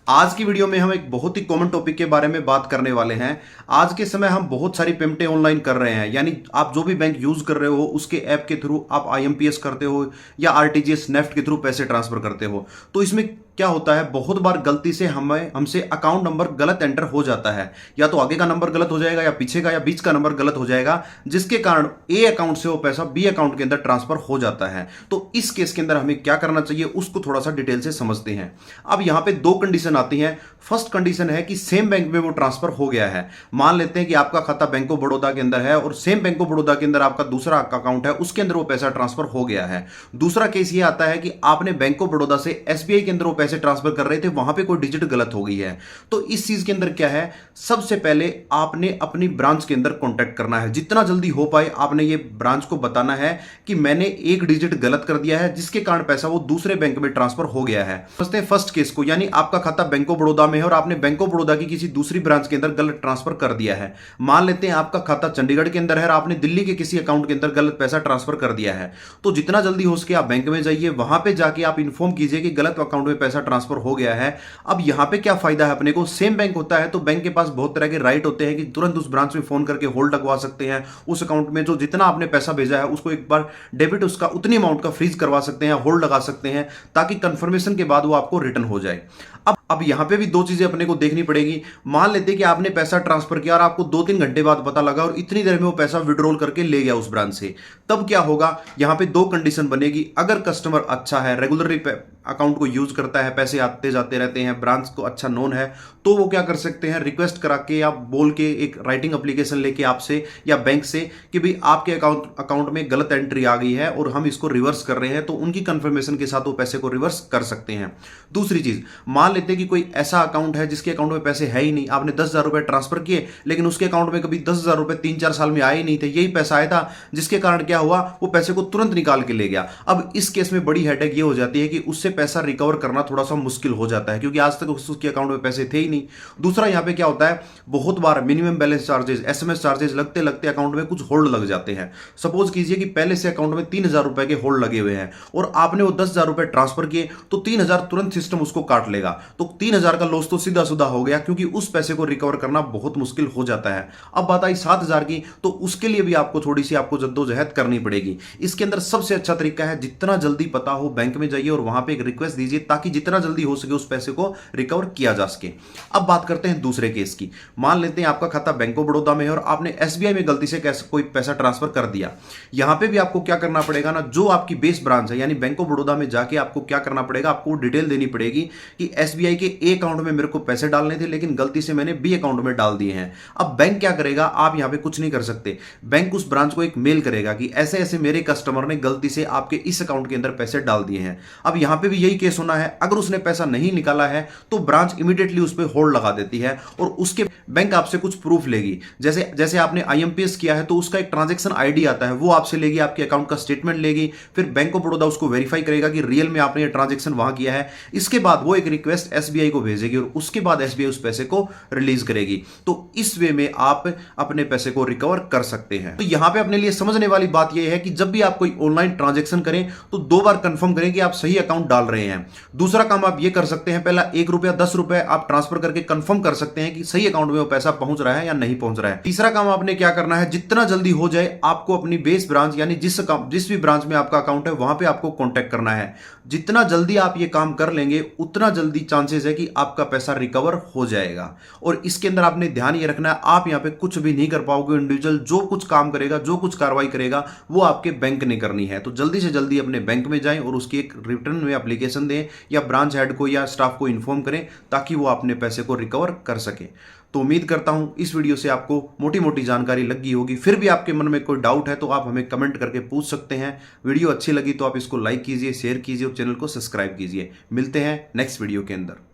आज की वीडियो में हम एक बहुत ही कॉमन टॉपिक के बारे में बात करने वाले हैं। आज के समय हम बहुत सारी पेमेंटें ऑनलाइन कर रहे हैं, यानी आप जो भी बैंक यूज कर रहे हो उसके ऐप के थ्रू आप आईएमपीएस करते हो या आरटीजीएस नेफ्ट के थ्रू पैसे ट्रांसफर करते हो। तो इसमें क्या होता है, बहुत बार गलती से हमसे अकाउंट नंबर गलत एंटर हो जाता है, या तो आगे का नंबर गलत हो जाएगा या पीछे का या बीच का नंबर गलत हो जाएगा, जिसके कारण ए अकाउंट से वो पैसा बी अकाउंट के अंदर ट्रांसफर हो जाता है। तो इस केस के अंदर हमें क्या करना चाहिए उसको थोड़ा सा डिटेल से समझते हैं। अब यहां पे दो कंडीशन आती हैं। फर्स्ट कंडीशन है कि सेम बैंक में वो ट्रांसफर हो गया है। मान लेते हैं कि आपका खाता बैंक ऑफ बड़ौदा के अंदर है और सेम बैंक ऑफ बड़ौदा के अंदर आपका दूसरा अकाउंट है, उसके अंदर वो पैसा ट्रांसफर हो गया है। दूसरा केस ये आता है कि आपने बैंक ऑफ बड़ौदा से एसबीआई के अंदर वो पैसे ट्रांसफर कर रहे थे, वहां पे कोई डिजिट गलत हो गई है। तो इस चीज के अंदर क्या है, सबसे पहले आपने अपनी ब्रांच के अंदर कांटेक्ट करना है। जितना जल्दी हो पाए आपने ये ब्रांच को बताना है कि मैंने एक डिजिट गलत कर दिया है, जिसके कारण पैसा वो दूसरे बैंक में ट्रांसफर हो गया है। समझते हैं फर्स्ट केस को, यानी आपका खाता बैंक ऑफ बड़ौदा में है और आपने बैंक ऑफ बड़ौदा की किसी दूसरी ब्रांच के अंदर गलत ट्रांसफर कर दिया है। मान लेते हैं आपका खाता चंडीगढ़ के अंदर है और आपने दिल्ली के किसी अकाउंट के अंदर गलत पैसा ट्रांसफर कर दिया है। तो जितना जल्दी हो सके आप बैंक में जाइए, वहां पे जाके आप इन्फॉर्म कीजिए कि गलत अकाउंट में पैसा ट्रांसफर हो गया है। अब यहां पे क्या फायदा है, अपने को सेम बैंक होता है तो बैंक के पास बहुत तरह के राइट होते हैं कि तुरंत उस ब्रांच में फोन करके होल्ड लगवा सकते हैं। उस अकाउंट में जो जितना आपने पैसा भेजा है उसको एक बार डेबिट उसका उतनी अमाउंट का फ्रीज करवा सकते हैं, होल्ड लगा सकते हैं, ताकि कंफर्मेशन के बाद वो आपको रिटर्न हो जाए। अब यहां पे भी दो चीजें अपने को देखनी पड़ेगी। मान लेते हैं कि आपने पैसा ट्रांसफर किया और आपको 2-3 घंटे बाद पता लगा और इतनी देर में वो पैसा विड्रॉल करके ले गया उस ब्रांच से, तब क्या होगा, यहां पे दो कंडीशन बनेगी। अगर कस्टमर अच्छा है, रेगुलरली अकाउंट को यूज करता है, पैसे आते जाते रहते हैं, ब्रांच को अच्छा नोन है, तो वो क्या कर सकते हैं, रिक्वेस्ट करा के या बोल के एक राइटिंग एप्लीकेशन लेके आपसे या बैंक से कि भाई आपके अकाउंट में गलत एंट्री आ गई है और हम इसको रिवर्स कर रहे हैं, तो उनकी कंफर्मेशन के साथ वो पैसे को रिवर्स कर सकते हैं। दूसरी चीज, मान लेते हैं कि कोई ऐसा अकाउंट है जिसके अकाउंट में पैसे है ही नहीं, आपने 10,000 रुपए ट्रांसफर किए लेकिन उसके अकाउंट में कभी 10,000 रुपए 3-4 साल में आए ही नहीं थे, यही पैसा आया था, जिसके कारण क्या हुआ, वो पैसे को तुरंत निकाल के ले गया। अब इस केस में बड़ी हेडेक ये हो जाती है कि उससे पैसा रिकवर करना थोड़ा सा मुश्किल हो जाता है, क्योंकि आज तक उसके अकाउंट में पैसे थे ही नहीं। दूसरा यहां पे क्या होता है, बहुत बार minimum balance charges, SMS charges लगते लगते अकाउंट में कुछ होल्ड लग जाते हैं। सपोज कीजिए कि पहले से अकाउंट में 3,000 रुपए के होल्ड लगे हुए हैं और आपने वो 10,000 रुपए ट्रांसफर किए, तो 3,000 तुरंत सिस्टम उसको काट लेगा। तो 3,000 का लॉस तो सीधा सुधा हो गया, क्योंकि उस पैसे को रिकवर करना बहुत मुश्किल हो जाता है। अब बात आई 7,000 की, तो उसके लिए भी आपको थोड़ी सी आपको जद्दोजहद करनी पड़ेगी। इसके अंदर सबसे अच्छा तरीका है, जितना जल्दी पता हो बैंक में जाइए और वहां पे एक रिक्वेस्ट दीजिए, ताकि जितना जल्दी हो सके उस पैसे को रिकवर किया जा सके। अब बात करते हैं दूसरे केस की। मान लेते हैं आपका खाता बैंक ऑफ बड़ौदा में है और आपने एसबीआई में गलती से कोई पैसा ट्रांसफर कर दिया। यहां पे भी आपको क्या करना पड़ेगा ना, जो आपकी बेस ब्रांच है यानी बैंक ऑफ बड़ौदा में जाके आपको क्या करना पड़ेगा, आपको डिटेल देनी पड़ेगी कि एसबीआई के ए अकाउंट में मेरे को पैसे डालने थे लेकिन गलती से मैंने बी अकाउंट में डाल दिए हैं। अब बैंक क्या करेगा, आप यहां पे कुछ नहीं कर सकते। बैंक उस ब्रांच को एक मेल करेगा कि ऐसे ऐसे मेरे कस्टमर ने गलती से आपके इस अकाउंट के अंदर पैसे डाल दिए हैं। अब यहां पे भी यही केस होना है, अगर उसने पैसा नहीं निकाला है तो ब्रांच इमीडिएटली उस पर होल्ड लगा देती है और उसके बैंक आपसे कुछ प्रूफ लेगी। जैसे जैसे आपने आईएमपीएस किया है तो उसका एक ट्रांजैक्शन आईडी आता है, वो आपसे लेगी, आपके अकाउंट का स्टेटमेंट लेगी, फिर बैंक ऑफ बड़ौदा उसको वेरीफाई करेगा कि रियल में आपने ये ट्रांजैक्शन वहां किया है। इसके बाद वो एक रिक्वेस्ट एसबीआई को भेजेगी और उसके बाद एसबीआई उस पैसे को रिलीज करेगी। तो इस वे में आप अपने पैसे को रिकवर कर सकते हैं। तो यहां पे अपने लिए समझने वाली बात यह है कि जब भी आप कोई ऑनलाइन ट्रांजैक्शन करें तो 2 बार कंफर्म करें कि आप सही अकाउंट डाल रहे हैं। दूसरा काम आप ये कर सकते हैं, पहला 1 रुपया 10 रुपए आप ट्रांसफर करके कंफर्म कर सकते हैं कि सही अकाउंट में वो पैसा पहुंच रहा है या नहीं पहुंच रहा है। तीसरा काम आपने क्या करना है, जितना जल्दी हो जाए आपको अपनी बेस ब्रांच यानी जिस भी ब्रांच में आपका अकाउंट है वहां पे आपको कांटेक्ट करना है। जितना जल्दी आप ये काम कर लेंगे उतना जल्दी चांसेस है कि आपका पैसा रिकवर हो जाएगा। और इसके अंदर आपने ध्यान ये रखना है, आप यहां पे कुछ भी नहीं कर पाओगे। इंडिविजुअल जो कुछ काम करेगा, जो कुछ कार्रवाई करेगा, वो आपके बैंक ने करनी है। तो जल्दी से जल्दी अपने बैंक में जाएं और उसकी एक रिटर्न में एप्लीकेशन दें या ब्रांच हेड को या स्टाफ को इन्फॉर्म करें, ताकि वो अपने पैसे को रिकवर कर सके। तो उम्मीद करता हूं इस वीडियो से आपको मोटी मोटी जानकारी लगी होगी। फिर भी आपके मन में कोई डाउट है तो आप हमें कमेंट करके पूछ सकते हैं। वीडियो अच्छी लगी तो आप इसको लाइक कीजिए, शेयर कीजिए और चैनल को सब्सक्राइब कीजिए। मिलते हैं नेक्स्ट वीडियो के अंदर।